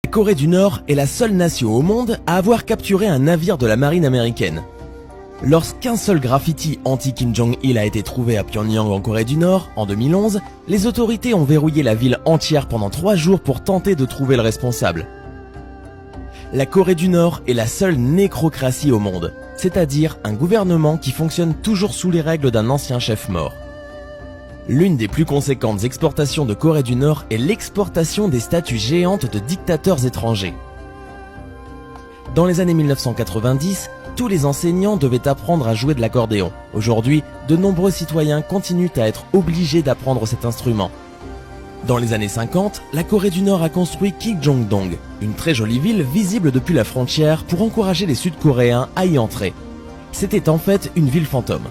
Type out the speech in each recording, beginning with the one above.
La Corée du Nord est la seule nation au monde à avoir capturé un navire de la marine américaine. Lorsqu'un seul graffiti anti-Kim Jong-il a été trouvé à Pyongyang en Corée du Nord, en 2011, les autorités ont verrouillé la ville entière pendant 3 jours pour tenter de trouver le responsable. La Corée du Nord est la seule nécrocratie au monde, c'est-à-dire un gouvernement qui fonctionne toujours sous les règles d'un ancien chef mort. L'une des plus conséquentes exportations de Corée du Nord est l'exportation des statues géantes de dictateurs étrangers. Dans les années 1990, tous les enseignants devaient apprendre à jouer de l'accordéon. Aujourd'hui, de nombreux citoyens continuent à être obligés d'apprendre cet instrument. Dans les années 50, la Corée du Nord a construit Kijongdong, une très jolie ville visible depuis la frontière pour encourager les Sud-Coréens à y entrer. C'était en fait une ville fantôme.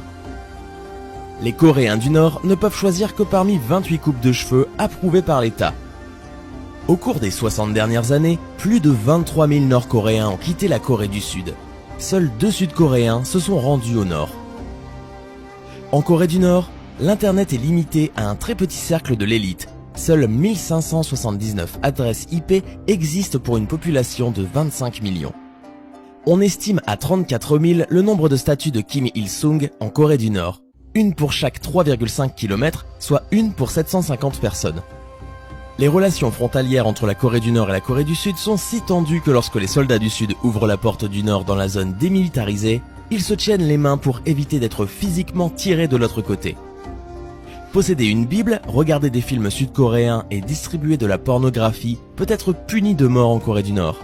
Les Coréens du Nord ne peuvent choisir que parmi 28 coupes de cheveux approuvées par l'État. Au cours des 60 dernières années, plus de 23 000 Nord-Coréens ont quitté la Corée du Sud. Seuls 2 Sud-Coréens se sont rendus au Nord. En Corée du Nord, l'Internet est limité à un très petit cercle de l'élite. Seules 1579 adresses IP existent pour une population de 25 millions. On estime à 34 000 le nombre de statues de Kim Il-sung en Corée du Nord. Une pour chaque 3,5 km, soit une pour 750 personnes. Les relations frontalières entre la Corée du Nord et la Corée du Sud sont si tendues que lorsque les soldats du Sud ouvrent la porte du Nord dans la zone démilitarisée, ils se tiennent les mains pour éviter d'être physiquement tirés de l'autre côté. Posséder une Bible, regarder des films sud-coréens et distribuer de la pornographie peut être puni de mort en Corée du Nord.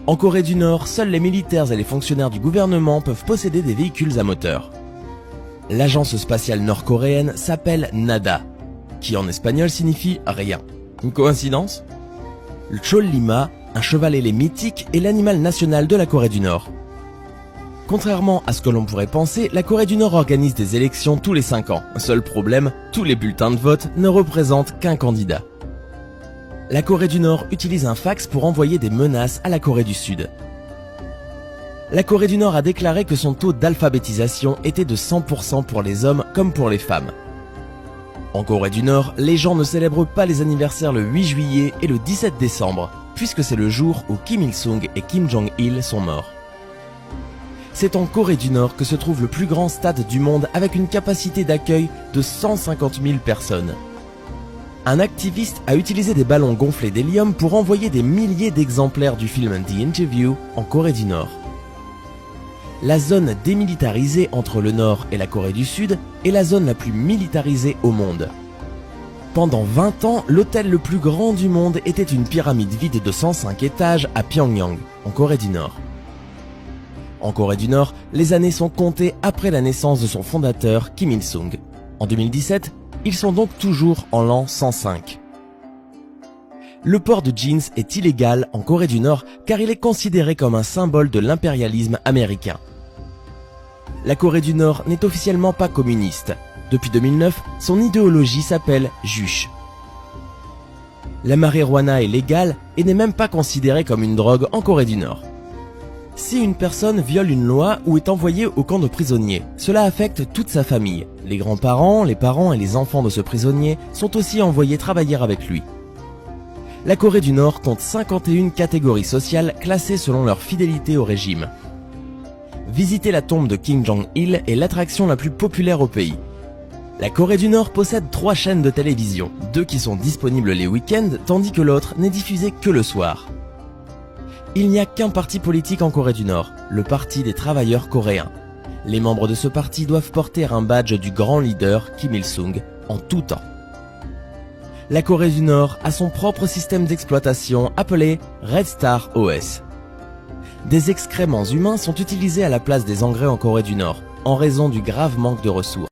En Corée du Nord, seuls les militaires et les fonctionnaires du gouvernement peuvent posséder des véhicules à moteur. L'agence spatiale nord-coréenne s'appelle NADA, qui en espagnol signifie rien. Une coïncidence? Le Chollima, un cheval ailé mythique, est l'animal national de la Corée du Nord. Contrairement à ce que l'on pourrait penser, la Corée du Nord organise des élections tous les 5 ans. Seul problème, tous les bulletins de vote ne représentent qu'un candidat. La Corée du Nord utilise un fax pour envoyer des menaces à la Corée du Sud. La Corée du Nord a déclaré que son taux d'alphabétisation était de 100% pour les hommes comme pour les femmes. En Corée du Nord, les gens ne célèbrent pas les anniversaires le 8 juillet et le 17 décembre, puisque c'est le jour où Kim Il-sung et Kim Jong-il sont morts. C'est en Corée du Nord que se trouve le plus grand stade du monde avec une capacité d'accueil de 150 000 personnes. Un activiste a utilisé des ballons gonflés d'hélium pour envoyer des milliers d'exemplaires du film The Interview en Corée du Nord. La zone démilitarisée entre le Nord et la Corée du Sud est la zone la plus militarisée au monde. Pendant 20 ans, l'hôtel le plus grand du monde était une pyramide vide de 105 étages à Pyongyang, en Corée du Nord. En Corée du Nord, les années sont comptées après la naissance de son fondateur, Kim Il-sung. En 2017, ils sont donc toujours en l'an 105. Le port de jeans est illégal en Corée du Nord car il est considéré comme un symbole de l'impérialisme américain. La Corée du Nord n'est officiellement pas communiste. Depuis 2009, son idéologie s'appelle Juche. La marijuana est légale et n'est même pas considérée comme une drogue en Corée du Nord. Si une personne viole une loi ou est envoyée au camp de prisonniers, cela affecte toute sa famille. Les grands-parents, les parents et les enfants de ce prisonnier sont aussi envoyés travailler avec lui. La Corée du Nord compte 51 catégories sociales classées selon leur fidélité au régime. Visiter la tombe de Kim Jong-il est l'attraction la plus populaire au pays. La Corée du Nord possède 3 chaînes de télévision, 2 qui sont disponibles les week-ends tandis que l'autre n'est diffusée que le soir. Il n'y a qu'un parti politique en Corée du Nord, le Parti des travailleurs coréens. Les membres de ce parti doivent porter un badge du grand leader Kim Il-sung en tout temps. La Corée du Nord a son propre système d'exploitation appelé Red Star OS. Des excréments humains sont utilisés à la place des engrais en Corée du Nord, en raison du grave manque de ressources.